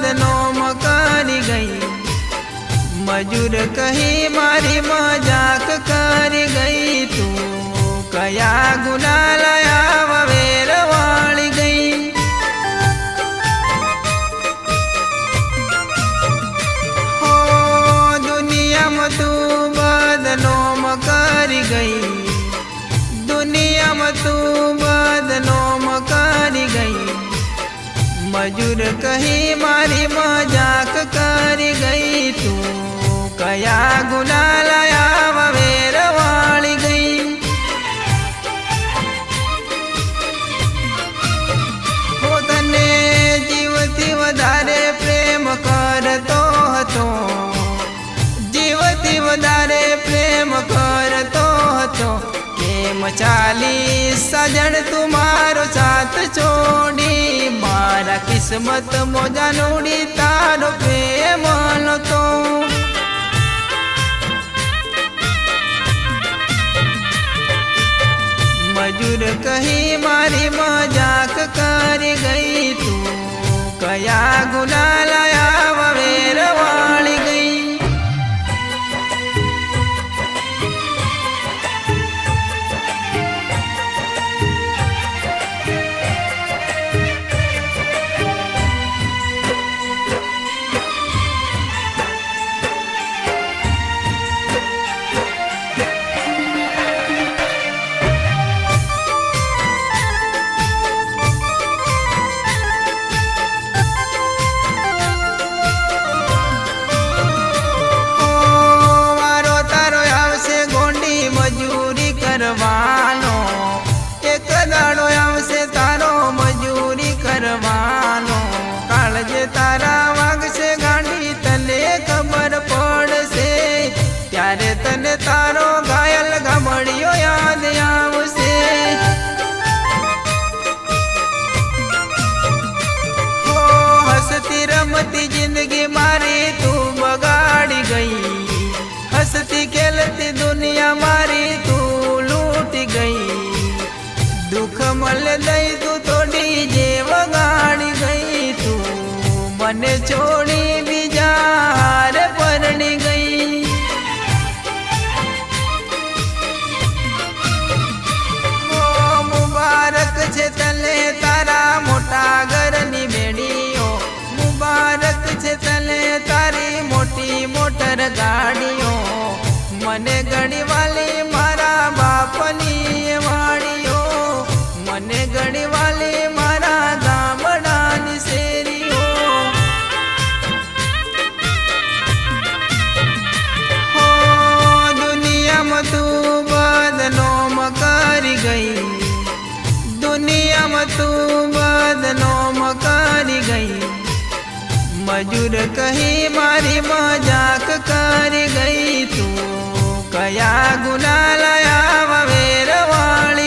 बदनाम करी गई। मजूर कही मारी मजाक कर गई। तू कया गुना लाया वेर वाली गई। हो दुनिया में तू बदनाम कर गई। दुनिया में तू बदनाम कर गई। मजूर कही मारी मजाक कर गई। तू कया गुना लाया वेर वाली गई। हो तने जीवती वधारे प्रेम करतो हतो। जीवती वधारे प्रेम करतो हतो। केम चाली सजन तुम्हारो साथ छोड़ी। मारा किस्मत मोजा नूड़ी तारो प्रेम तो। मजूर कही मारी मजाक कर गई। तू कया गुना लाया वेर वाली गई। मजूरी करवानो एक दाड़ो आवशे तारो मजूरी करवानो। काळजे तारा वागशे गांडी तने खबर पड़शे। त्यारे तने तारो घायल घमड़ियो याद आवशे। हो हसती रमती जिंदगी मारी तू बगाड़ी गई। हसती खेलती दुनिया मारी तू लूट गई। दुख मल दई तू थोड़ी जेव गाड़ी गई। तू मने छोड़ी बीजा हार परणी गई। ओ मुबारक छे तले तारा मोटा घरनी बेड़ीओ। मुबारक छे तले तारी मोटी मोटर गाड़ियों। मने गणी वाली मारा बापनी वाड़ियो। मने गणी वाली मारा गामडानी शेरियो। हो दुनिया में तू बदनाम कर गई। दुनिया में तू बदनाम कर गई। मजूर कही मारी मजाक कर गई। तू कया गुना लाया वेर वाली